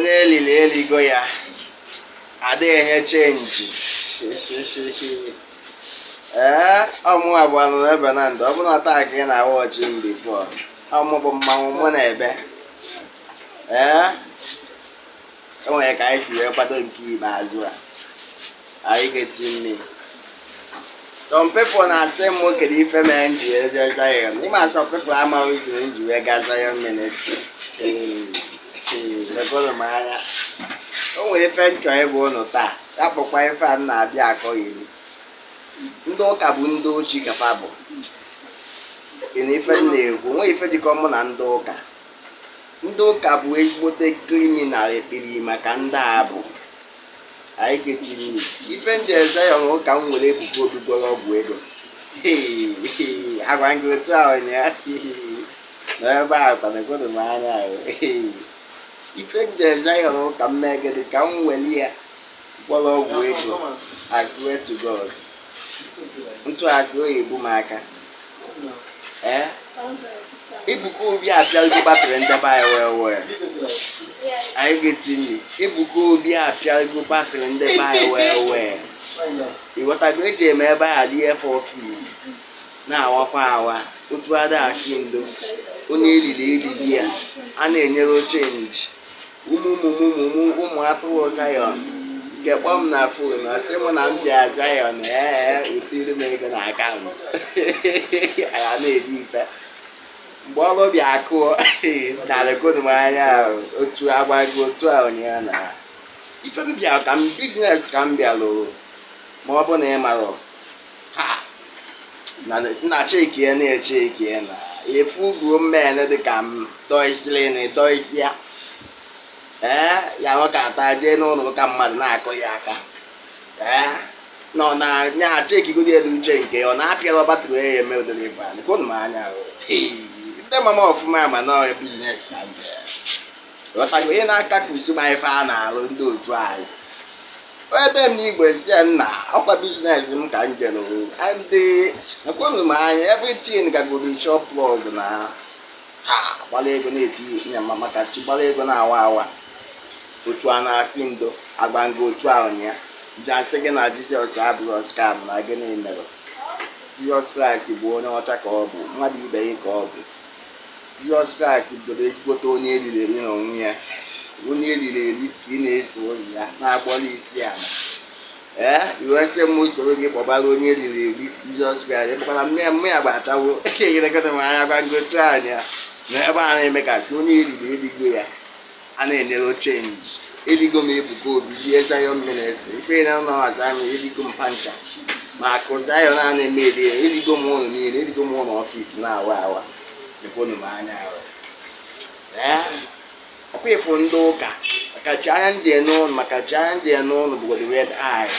onye elili eligo ya adịghị chenji ọmụ abụọ nọ n'ebe na ndụ ọ bụrụ na taa ka ị na-awa ọchị m bifo ọmụ bụ mmanwụ mụ na ebe enwere ka anyị si wee kwado nke ikpeazụ a anyị ga-eti mmiri. Some people na-asị m kedu ife mere nji wee jee Zion. Ịma some people amaghị izuru nji wee gaa Zion ministry. Lekọrọ m anya. O nwere ife nchọ ịgwa ụnụ taa. Ya bụkwa ife a na-abịa akọ iri. Ndị ụka bụ ndị ochi kafa bụ. Ịna ife m na-ekwu. Nwee ife dịkọ mụ na ndị ụka. Ndị ụka bụ ezigbote kriminal ekpiri maka ndị a bụ. Anyị ga-etiri ife ndị Zion ụka m nwere ebubo Obi gwọrọ ọgwụ ego. Agwa gị otu ahụ n'ebe a kwanegoro m anya ahụ. Ife ndị Zion ụka m megide ka m were ya gwọrọ ọgwụ ego. I swear to God. Ntụgharị oyi ebu m aka. Ebuka Obi apịago batrị ndebe anyị wee anyị ga-etimi. Ebuka Obi apịago batrị ndebe anyị wee ịghọtago eji eme ebe a dị efe ọfis na-awakwa awa otu ada achị ndo onye elili ya a na-enyere chenji ụmụ atụrụ Zion nke kpọm na fon asị mụ na m bịa Zion etiri m ego na akaụntụ anyị na-eri ife mgbe ọrụ bịa akụọ na-rekọdụ m anya otu agbago otu a ụnyaahụ na ife m bịa ka m biznes ka m bịalụ ma ọ bụ na ị marụ ha na chekie na-echekie na efu ugwu mmen dị ka m doisia ya nọ ka ata jee n'ụlọ ụka mmadụ na-akụ ya aka nọ na nya chekigodi elu uche nke ọ na-apịara batrị ya eme ụdịrị ife a kụnụ m anya ndị mama ọfụma ma na biznes ka m ghọtago ihe n'aka kusi ma ife a na-alụ ndị otu anyị ebe m n'Igbo esi ya nna ọkwa biznes m ka m jere ndị ekwenụ m anya everything gagoro shop plug na ha gbara ego na-eti nyama maka chi gbara ego na-awa awa otu a na-asị ndo agbango otu a ụnya jasị gị na Jizọs abụrụ skam na gịnị mere Jizọs Kraịst bụ onye ọcha ka ọ bụ mmadụ ibe ya ka ọ bụ Jizọs Kraịst bụrụ ezigbote onye eriri eri n'onwe ya onye eriri eri ka ị na-eso ozi ya na-akpọrọ isi ala iwesị m usoro gị kpọbara onye eriri eri Jizọs Kraịst ekpekwara mmụ ya gbachawo egerekọta m anya gwa ngotu anya na ebe a na-eme kasị onye eriri erigo ya a na-enyere chenji eligo m Ebuka Obi ihe Zion ministry ife na ụlọ ọzọ m eligo m pancha ma akụ Zion a na-eme eri eligo m ụlọ niile eligo m ụlọ ọfis na-awa awa ekwenụ m anya ọkwa ịfụ ndị ụka maka chi anya ndị n'ụlọ maka chi anya ndị n'ụlọ bụ the red eye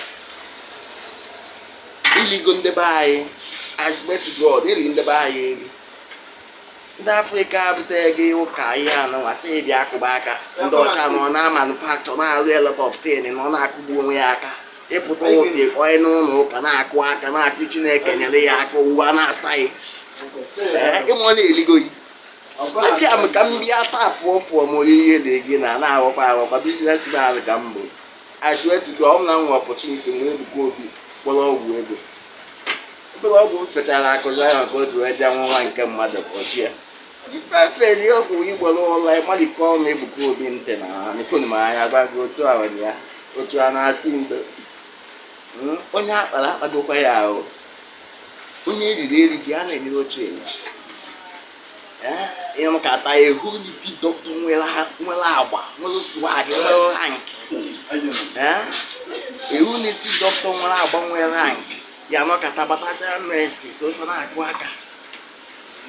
iligo ndebe anyị I swear to God eli ndebe anyị eri ndị Afrịka butere gị ụka ihe anọwasị ịbịa akụba aka ndị ọcha nọ na manufacture na-arụ a lot of things nọ na-akụgbu onwe ya aka ịpụta ụtụ onye n'ụlọ ụka na-akụ aka na-asị Chineke nyere ya aka uwe a na-asaghị ịmụ na-eligo yi abịa m ka m bịa tapụ ọfụm ihe dị gị na-aghọkwa biznesman ka m bụ I swear to God na nwe opportunity nwere Ebuka Obi kpọrọ ọgwụ ego obere ọgwụ m fechara akụzi ahụ ka otu wee bịa nwa nke mmadụ kpọchie ifefeli ọgwụ igboro ụlọ ịmalite ọrụ Ebuka Obi ntị na ekonu m anya gwago otu ahụ ya otu a na-asị ndo onye akpara akpagokwa ya ahụ onye eriri eri gị a na-enyere oche ịnụ ka ata ehu niti dọkịta nwere agba nwere swag nwere rank ehu niti dọkịta nwere agba nwere rank ya nọkata batasịa mesti sofa na-akụ aka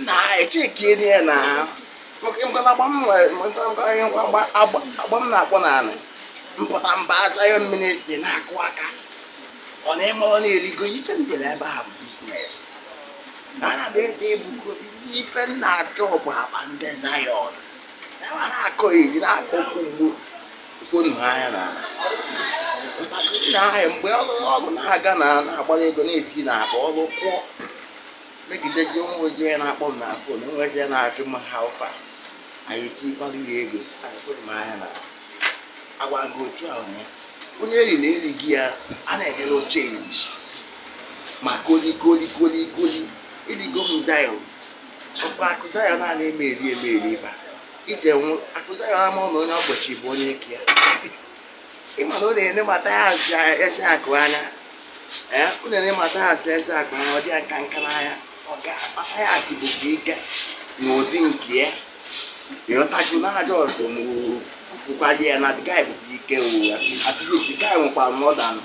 na-echekie ya na agba m na-akpọ naanị mpụta mba Zion ministry na-akụ aka ọ na-eme ọ na-erigo ife m bịara ebe a bụ biznes ana m ede Ebuka Obi ife m na-achọ bụ akpa ndị Zion ebe a na-akọ iri na-akọkwu ugbo okonu anya na ahịa mgbe ọgụ na-aga na-agbara ego na-eti na akpa ọrụ kwụọ megidezi ụmụ ozi ya na-akpọ m na fon enwezie na-achụ m ha ụfa anyị etikwara ya ego okonu anya na agwa ngo otu ahụ ya onye eriri erighị ya a na-enyere change ma koli irigo m zayon ọkwa akụzayon a na-eme eri iba ije nwụ akụzayon ama na onye ọbọchị bụ onye ike ya ịma na ọ na-ene mata ya ese akụ anya ọ na-ene mata ya ese akụ anya ọ dị ya nka n'anya ọ ga-akpata ya asịbụkwa ike n'ụdị nke ya ịghọtago na aja ọzọ kwukwara ya na the guy bụ ike at least the guy nwekwara more than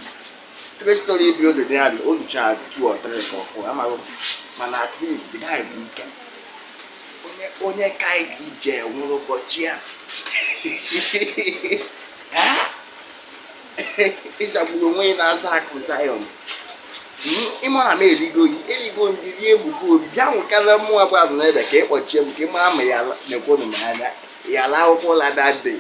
3 story building ya dị olucha 2 or 3 ka ọfụ amaghị mana at least the guy bụ ike onye ka ije nwụrụ ụbọchị ya ịzagburu onwe ya na-aza akụ Zion ịma na m erigo ndị rie Ebuka Obi bịa nwụkarịa mmụọ abụọ n'ebe ka ịkpọchie m ka ịmara ma ya na-ekwonu m anya ya la akwụkwọ ụla that day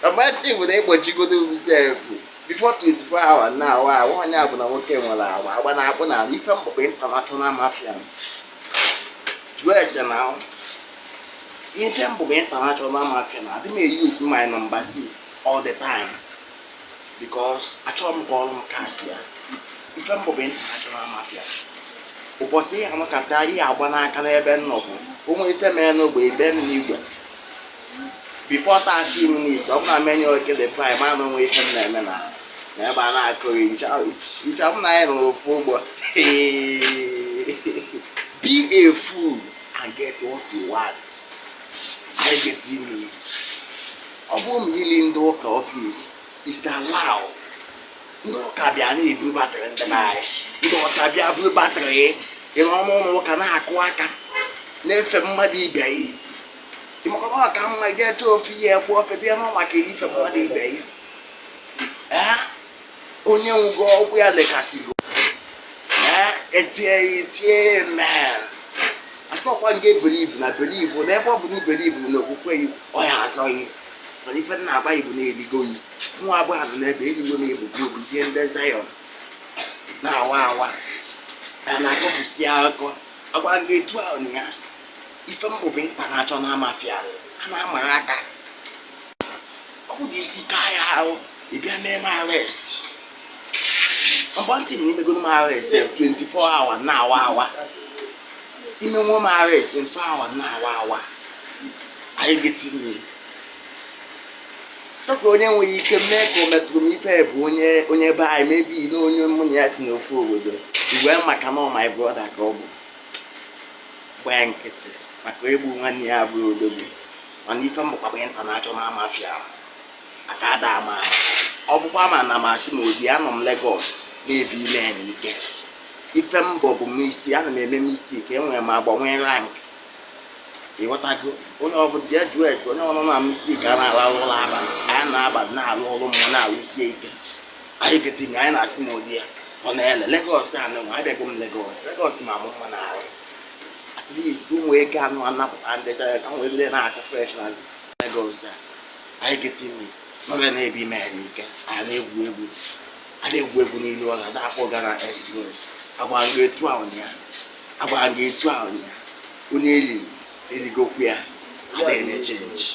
ọgbachi bụ na ịkpọchigodo sefu before 24 hours na awa onye bụ na nwoke nwere agba na-akpụ na ife mkpọkpọ international mafia jụọ ese na ife mkpọkpọ international mafia na adị m use my number 6 all the time because achọrọ m ka ọrụ m kasị ya ife mkpọkpọ international mafia ụbọchị ya anọkata ihe agba n'aka n'ebe nnọkwu onwe ife mere n'ogbe ibe m n'igwe before 30 minutes ọ bụla menye okele pie ma na onwe ife m na-eme na ebe a na-akụghị icha m na anyị n'ofu ụgbọ be a fool and get what you want. I get me. Ọ bụrụ m ili ndị ụka ọfịs is allowed ndị ụka bịa na-ebu batrị ndị anyị ndị ọka bịa buru batrị ịnọ n'ụlọ ụka na-akụ aka na-efe mmadụ ibe ya ịmaka na ọka mma ga-eche ofe ihe ekwe ofe bịa nọ maka ife mmadụ ibe ya onye nwụgo ọgwụ ya lekasịgo etie men asọkwa nga believe na believe na ebe ọ bụ na believe na okwukwe yi ọ ya azọghị na ife na-agba Igbo na-eligo yi nwa agbọghọ nọ n'ebe eluigwe na Ebuka Obi ihe ndị Zion na-awa na-akọpụsi akụkọ agwa nga etu ahụ ya ife mbụbụ mkpa na-achọ na amafia a na-amara aka ọ bụ na isi ka ya ahụ ịbịa mee m arrest mgbantị m imegoro m arrest 24 hours na-awa ime nwa m arrest 24 hours na-awa anyị geti mmiri sọsọ onye nwere ike mee ka o metụrụ m ife bụ onye be anyị mebi na onye mụ na ya si n'ofu obodo iwe maka na my brother ka ọ bụ gbaa nkịtị maka egbu nwanne ya abụrụ odogwu mana ife mbụkwaba international mafia aka ada ama ọ bụkwa ma na masị m odi anọ m Lagos na-ebi ime n'ike ife mbọ bụ mistake ana m eme mistake enwere m agbanwe rank ịghọtago onye ọbụla jee jụọ ese onye ọnụ na mistake a na-arụ ụlọ abalị anyị na-abalị na-alụ ọrụ mmụọ na-alụsie ike anyị getiri anyị na-asị m odi ya ọ na-ele Lagos anụ nwa abịago m Lagos ma mụ mma na-arụ at least ụmụ ego anụ anapụta ndị chara ka m wee na-akụ fresh na Lagos anyị getiri n'oge na-ebi ime n'ike anyị na-egwu egwu n'ilu ọla dapụ ga na express agwara nga etu ahụ ya onye erigokwu ya adịghị na-echenji